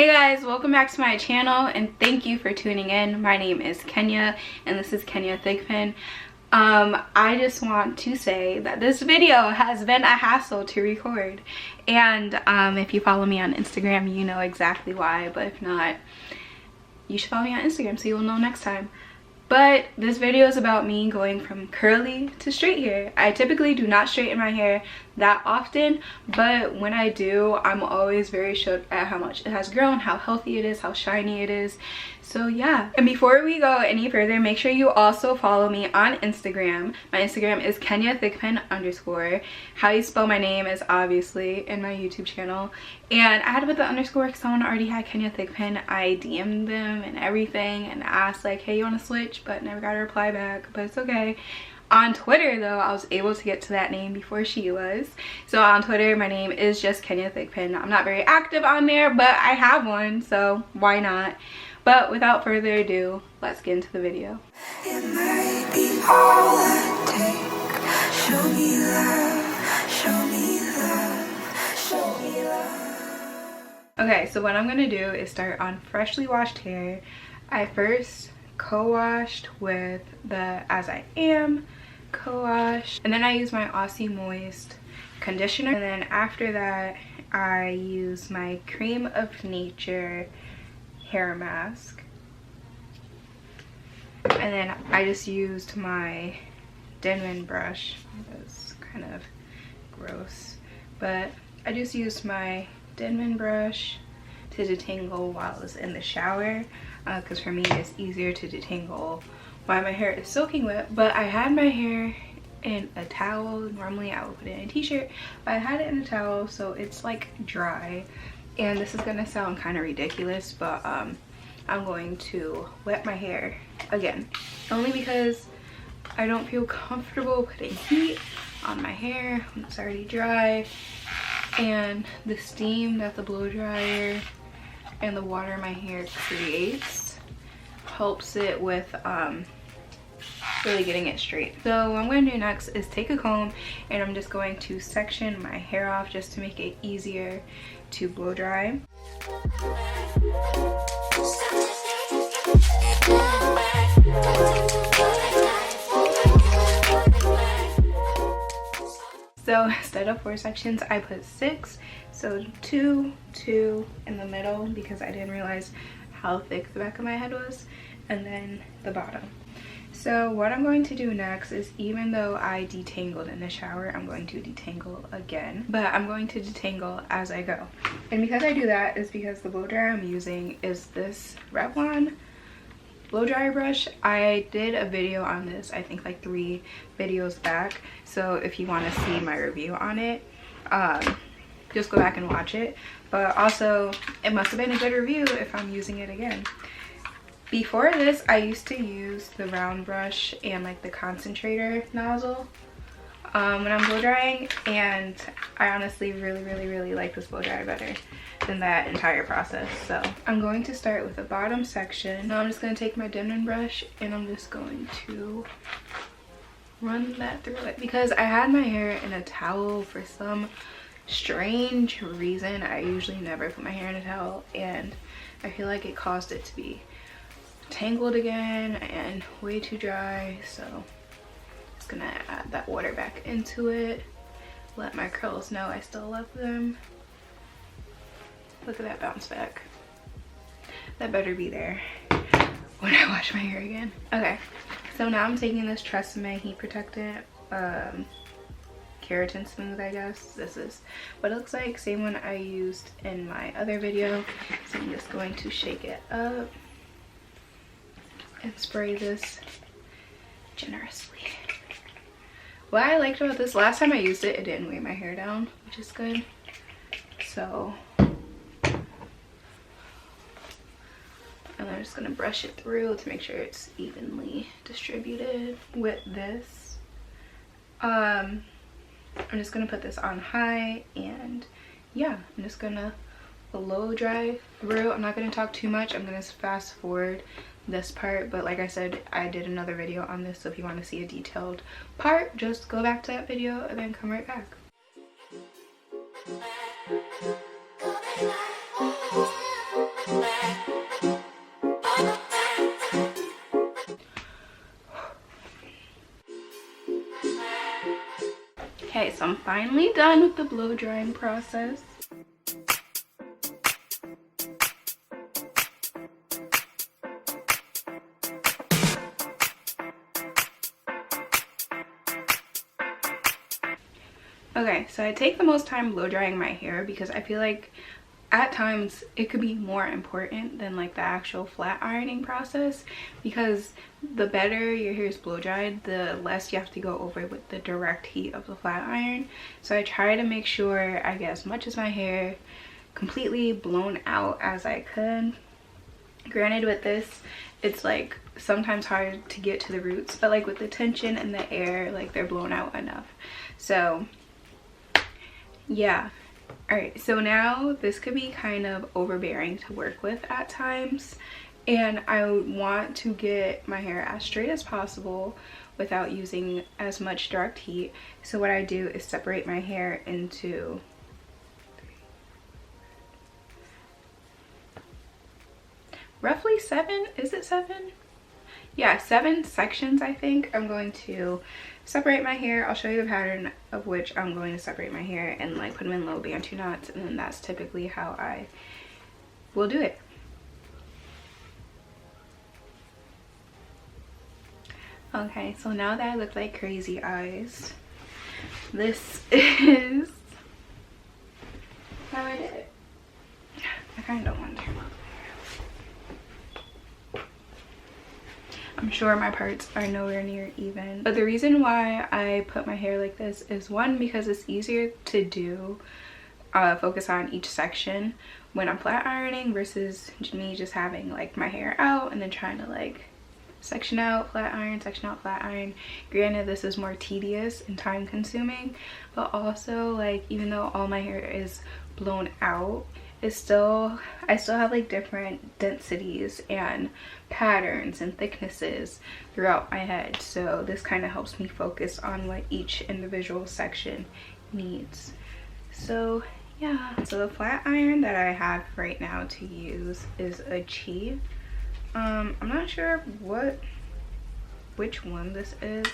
Hey guys, welcome back to my channel and thank you for tuning in. My name is Kenya and this is Kenya Thigpen. I just want to say that this video has been a hassle to record, and if you follow me on Instagram you know exactly why, but if not, you should follow me on Instagram so you will know next time. But this video is about me going from curly to straight hair. I typically do not straighten my hair that often, but when I do, I'm always very shocked at how much it has grown, how healthy it is, how shiny it is. So yeah. And before we go any further, make sure you also follow me on Instagram. My Instagram is Kenya Thigpen_. How you spell my name is obviously in my YouTube channel. And I had to put the underscore because someone already had Kenya Thigpen. I DM'd them and everything and asked like, hey, you want to switch? But never got a reply back, but it's okay. On Twitter though, I was able to get to that name before she was. So on Twitter, my name is just Kenya Thigpen. I'm not very active on there, but I have one, so why not? But without further ado, let's get into the video. It might be all I take. Show me love, show me love, show me love. Okay, so what I'm gonna do is start on freshly washed hair. I first co-washed with the I Am Cowash, and then I use my Aussie Moist conditioner, and then after that I use my Creme of Nature hair mask, and then I just used my Denman brush. That's kind of gross, but I just used my Denman brush to detangle while I was in the shower, because for me it's easier to detangle while my hair is soaking wet. But I had my hair in a towel. Normally I would put it in a t-shirt, but I had it in a towel so it's like dry. And this is gonna sound kind of ridiculous, but I'm going to wet my hair again, only because I don't feel comfortable putting heat on my hair when it's already dry, and the steam that the blow dryer and the water my hair creates helps it with really getting it straight. So what I'm going to do next is take a comb and I'm just going to section my hair off just to make it easier to blow dry. So instead of 4 sections, I put 6. So two in the middle because I didn't realize how thick the back of my head was, and then the bottom. So what I'm going to do next is, even though I detangled in the shower, I'm going to detangle again, but I'm going to detangle as I go. And because I do that is because the blow dryer I'm using is this Revlon blow dryer brush. I did a video on this, I think like 3 videos back, so if you want to see my review on it, just go back and watch it. But also, it must have been a good review if I'm using it again. Before this, I used to use the round brush and like the concentrator nozzle when I'm blow drying, and I honestly really like this blow dryer better than that entire process. So I'm going to start with the bottom section. Now I'm just going to take my Denman brush and I'm just going to run that through it, because I had my hair in a towel for some strange reason. I usually never put my hair in a towel, and I feel like it caused it to be tangled again and way too dry. So I'm just gonna add that water back into it, let my curls know I still love them. Look at that bounce back. That better be there when I wash my hair again. Okay, so now I'm taking this Tresemme heat protectant, Keratin smooth, I guess. This is what it looks like, same one I used in my other video. So I'm just going to shake it up and spray this generously. What I liked about this, last time I used it, it didn't weigh my hair down, which is good. So, and I'm just gonna brush it through to make sure it's evenly distributed with this. I'm just gonna put this on high, and yeah, I'm just gonna blow dry through. I'm not gonna talk too much. I'm gonna fast forward this part, but like I said, I did another video on this, so if you want to see a detailed part, just go back to that video and then come right back. so I'm finally done with the blow drying process. Okay, so I take the most time blow drying my hair because I feel like at times it could be more important than like the actual flat ironing process, because the better your hair is blow dried, the less you have to go over with the direct heat of the flat iron. So I try to make sure I get as much as my hair completely blown out as I could. Granted, with this it's like sometimes hard to get to the roots, but like with the tension and the air, like they're blown out enough. So yeah. Alright, so now this could be kind of overbearing to work with at times, and I want to get my hair as straight as possible without using as much direct heat. So what I do is separate my hair into roughly 7, is it 7? Yeah, 7 sections I think. I'm going to separate my hair. I'll show you the pattern of which I'm going to separate my hair and like put them in little bantu knots, and then that's typically how I will do it. Okay, so now that I look like crazy eyes, this is how I did it. I kind of don't want to turn off. I'm sure my parts are nowhere near even, but the reason why I put my hair like this is, one, because it's easier to do focus on each section when I'm flat ironing versus me just having like my hair out and then trying to like section out, flat iron, section out, flat iron. Granted, this is more tedious and time consuming, but also like even though all my hair is blown out, I still have like different densities and patterns and thicknesses throughout my head. So this kind of helps me focus on what each individual section needs. So yeah, so the flat iron that I have right now to use is a Chi. I'm not sure which one this is,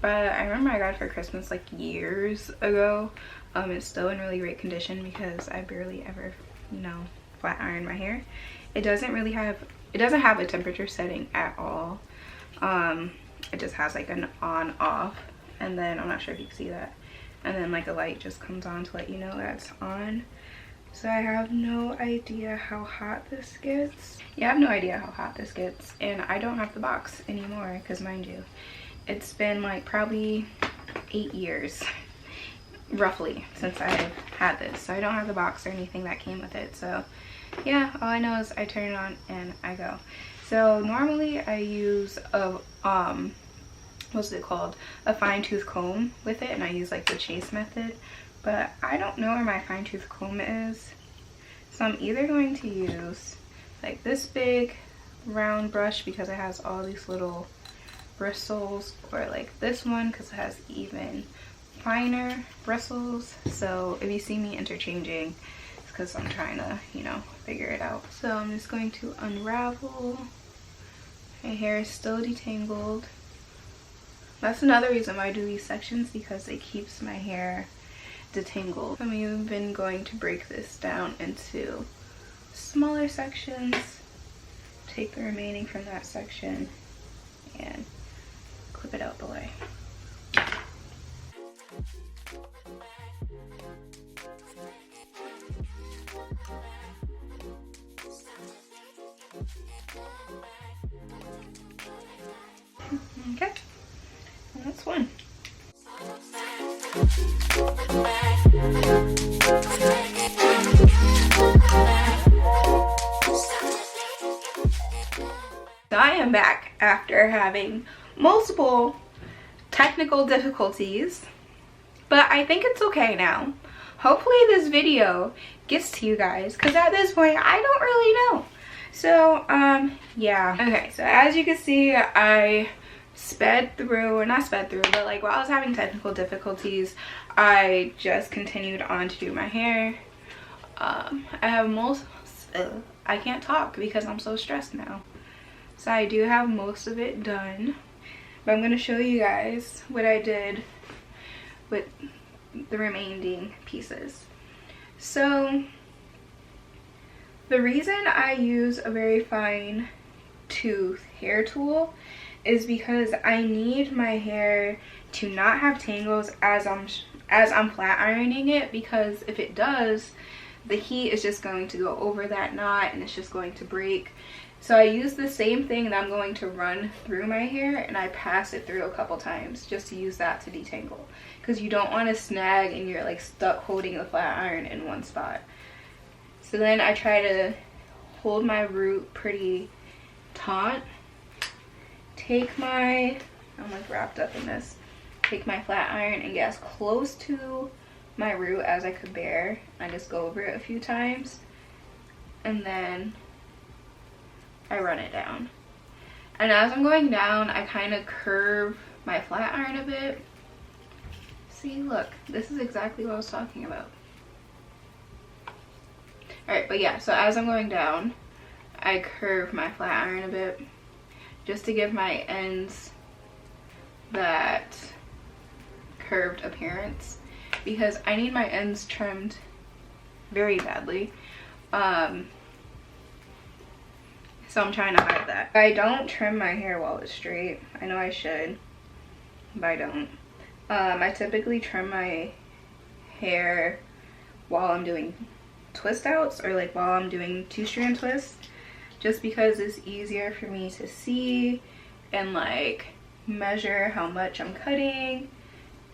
but I remember I got it for Christmas like years ago. It's still in really great condition because I barely ever, you know, flat iron my hair. It doesn't have a temperature setting at all. It just has like an on off, and then I'm not sure if you can see that, and then like a light just comes on to let you know that's on. So I have no idea how hot this gets. Yeah, I have no idea how hot this gets, and I don't have the box anymore because, mind you, it's been like probably 8 years roughly since I've had this, so I don't have the box or anything that came with it. So yeah, all I know is I turn it on and I go. So normally I use a what's it called, a fine tooth comb with it, and I use like the chase method, but I don't know where my fine tooth comb is, so I'm either going to use like this big round brush because it has all these little bristles, or like this one because it has even finer bristles. So if you see me interchanging, it's because I'm trying to, you know, figure it out. So I'm just going to unravel. My hair is still detangled. That's another reason why I do these sections, because it keeps my hair detangled. I'm even going to break this down into smaller sections, take the remaining from that section and clip it out the way. Okay, and that's one. So I am back after having multiple technical difficulties, but I think it's okay now. Hopefully this video gets to you guys, because at this point I don't really know. So yeah, okay, so as you can see, I sped through, or not sped through, but like while I was having technical difficulties, I just continued on to do my hair. I have I can't talk because I'm so stressed now. So I do have most of it done, but I'm going to show you guys what I did with the remaining pieces. So the reason I use a very fine tooth hair tool is because I need my hair to not have tangles as I'm flat ironing it, because if it does, the heat is just going to go over that knot and it's just going to break. So I use the same thing that I'm going to run through my hair, and I pass it through a couple times just to use that to detangle, because you don't want to snag and you're like stuck holding the flat iron in one spot. So then I try to hold my root pretty taut, take my, I'm like wrapped up in this, take my flat iron and get as close to my root as I could bear. I just go over it a few times and then I run it down. And as I'm going down, I kind of curve my flat iron a bit. See, look, this is exactly what I was talking about. Alright, but yeah, so as I'm going down, I curve my flat iron a bit just to give my ends that curved appearance, because I need my ends trimmed very badly. So I'm trying to hide that. I don't trim my hair while it's straight. I know I should, but I don't. I typically trim my hair while I'm doing twist outs, or like while I'm doing 2-strand twists, just because it's easier for me to see and like measure how much I'm cutting,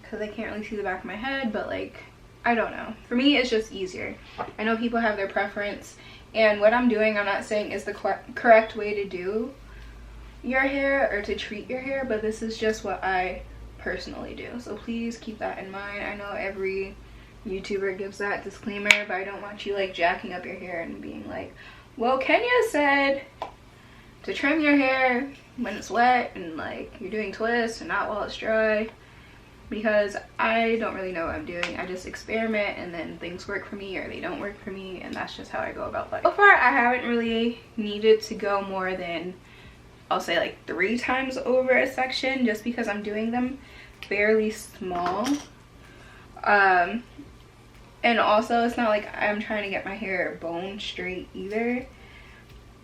because I can't really see the back of my head. But like, I don't know, for me it's just easier. I know people have their preference, and what I'm doing, I'm not saying is the correct way to do your hair or to treat your hair, but this is just what I personally do. So please keep that in mind. I know every YouTuber gives that disclaimer, but I don't want you like jacking up your hair and being like, well, Kenya said to trim your hair when it's wet and like you're doing twists and not while it's dry, because I don't really know what I'm doing. I just experiment and then things work for me or they don't work for me, and that's just how I go about life. So far I haven't really needed to go more than, I'll say like 3 times over a section, just because I'm doing them fairly small. And also it's not like I'm trying to get my hair bone straight either,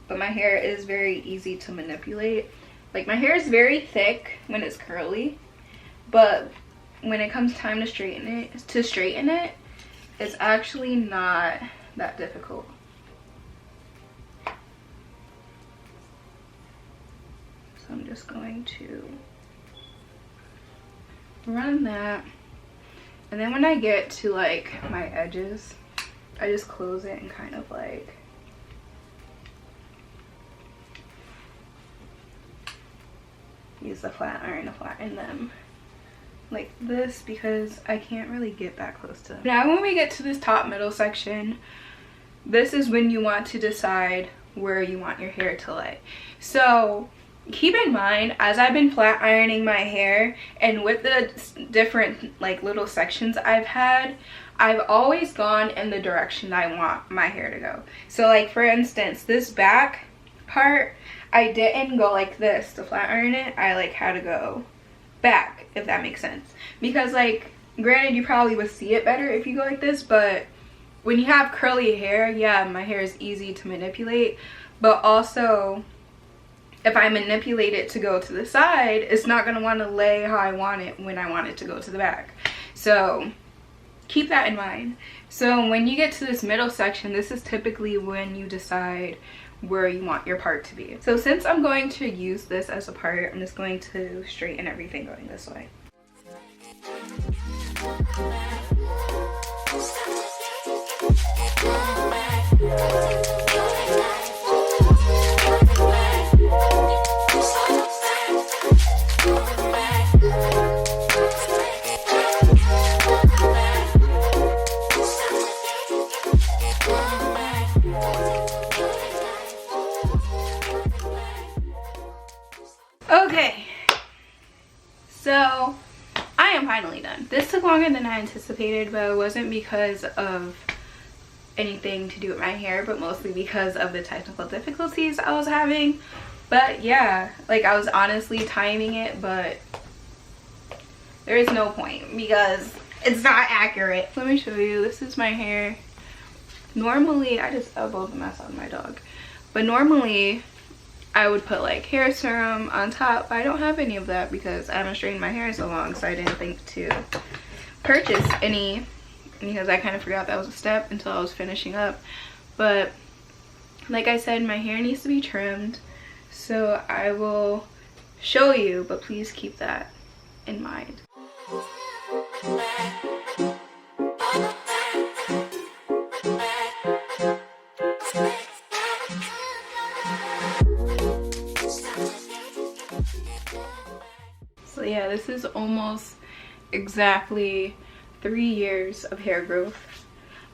but my hair is very easy to manipulate. Like my hair is very thick when it's curly, but when it comes time to straighten it, it's actually not that difficult. So I'm just going to run that, and then when I get to like my edges, I just close it and kind of like use the flat iron to flatten them like this, because I can't really get that close to them. Now when we get to this top middle section, this is when you want to decide where you want your hair to lay. So keep in mind, as I've been flat ironing my hair and with the different like little sections I've had, I've always gone in the direction I want my hair to go. So like for instance, this back part, I didn't go like this to flat iron it. I like had to go back, if that makes sense, because like granted you probably would see it better if you go like this, but when you have curly hair, yeah, my hair is easy to manipulate, but also if I manipulate it to go to the side, it's not going to want to lay how I want it when I want it to go to the back. So keep that in mind. So when you get to this middle section, this is typically when you decide where you want your part to be. So since I'm going to use this as a part, I'm just going to straighten everything going this way. Okay, so I am finally done. This took longer than I anticipated, but it wasn't because of anything to do with my hair, but mostly because of the technical difficulties I was having. But yeah, like I was honestly timing it, but there is no point because It's not accurate. Let me show you. This is my hair. Normally, I just elbowed the mess out of my dog. But normally, I would put like hair serum on top. I don't have any of that because I haven't straightened my hair so long, so I didn't think to purchase any because I kind of forgot that was a step until I was finishing up. But like I said, my hair needs to be trimmed, so I will show you, but please keep that in mind. So yeah, this is almost exactly 3 years of hair growth.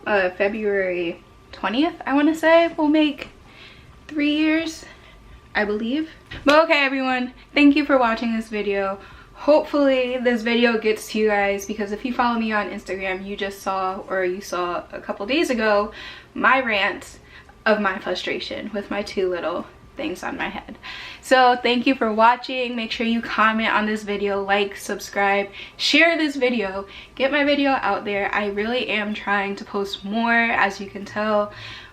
February 20th, I want to say, will make 3 years, I believe. But okay, everyone, thank you for watching this video. Hopefully this video gets to you guys, because if you follow me on Instagram, you just saw, or you saw a couple days ago, my rant of my frustration with my 2 little things on my head. So thank you for watching. Make sure you comment on this video, like, subscribe, share this video, get my video out there. I really am trying to post more, as you can tell.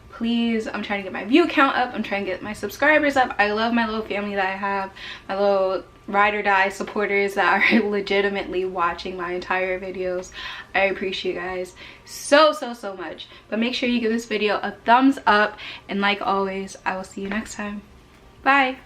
Please, I'm trying to get my view count up, I'm trying to get my subscribers up. I love my little family that I have, my little ride or die supporters that are legitimately watching my entire videos. I appreciate you guys so much. But make sure you give this video a thumbs up, and like always, I will see you next time. Bye.